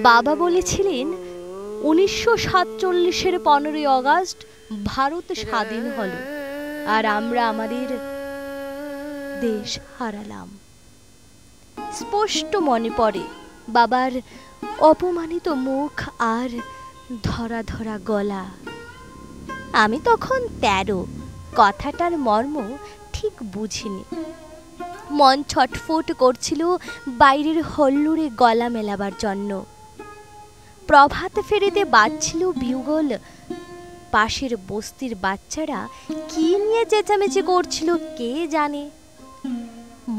বাবা বলেছিলেন 1947-এর 15ই আগস্ট ভারত স্বাধীন হলো আর আমরা আমাদের দেশ হারালাম। স্পষ্ট মনে পড়ে বাবার অপমানিত মুখ আর ধরা ধরা গলা। আমি তখন 13, কথাটার মর্ম ঠিক বুঝিনি। মন ছটফট করছিল বাইরের হল্লুরে গলা মেলাবার জন্য। প্রভাত ফেরিতে বাজছিল বিউগল। পাশের বস্তির বাচ্চারা কি নিয়ে চেঁচামেচি করছিল কে জানে।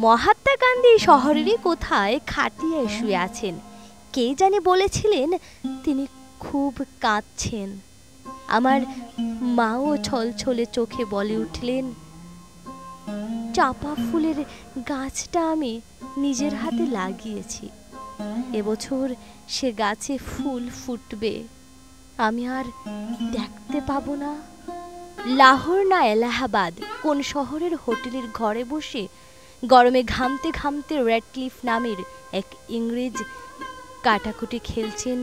মহাত্মা গান্ধী শহরেরই কোথায় খাটিয়ায় শুয়ে আছেন। কে জানি বলেছিলেন তিনি খুব কাঁদছেন। আমার মাও ছলছলে চোখে বলে উঠলেন, চাঁপা ফুলের গাছটা আমি নিজের হাতে লাগিয়েছি, এবছর সে গাছে ফুল ফুটবে, আমি আর দেখতে পাবো না। লাহোর না এলাহাবাদ কোন শহরের হোটেলের ঘরে বসে গরমে ঘামতে ঘামতে রেডক্লিফ নামের এক ইংরেজ কাটাকুটি খেলছেন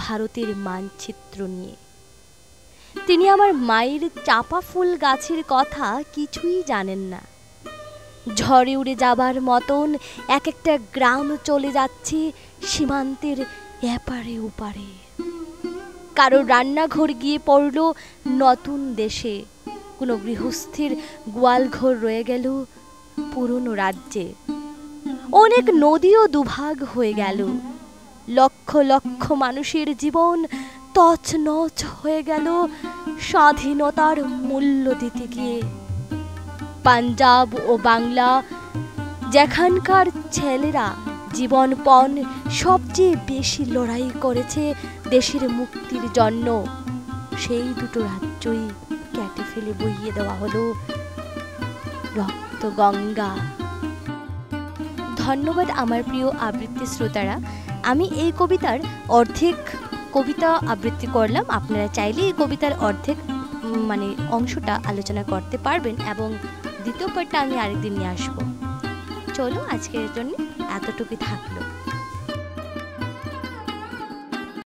ভারতের মানচিত্র নিয়ে। তিনি আমার মায়ের চাঁপা ফুল গাছের কথা কিছুই জানেন না। ঝড়ে উড়ে যাবার মতন এক একটা গ্রাম চলে যাচ্ছে সীমান্তের এপারে ওপারে। কারো রান্নাঘর গিয়ে পড়ল নতুন দেশে, কোনো গৃহস্থের গোয়ালঘর রয়ে গেল পুরনো রাজ্যে। অনেক নদীও দুভাগ হয়ে গেল। লক্ষ লক্ষ মানুষের জীবন তছনছ হয়ে গেল স্বাধীনতার মূল্য দিতে গিয়ে। পাঞ্জাব ও বাংলা, যেখানকার ছেলেরা জীবনপণ সবচেয়ে বেশি লড়াই করেছে দেশের মুক্তির জন্য, সেই দুটো রাজ্যই কেটে ফেলে বইয়ে দেওয়া হলো রক্ত গঙ্গা। ধন্যবাদ আমার প্রিয় আবৃত্তি শ্রোতারা। আমি এই কবিতার অর্ধেক কবিতা আবৃত্তি করলাম। আপনারা চাইলে এই কবিতার অর্ধেক অংশটা আলোচনা করতে পারবেন এবং দ্বিতীয় পার্টটা আমি আরেকদিন নিয়ে আসবো। চলো, আজকের জন্য এতটুকুই থাকলো।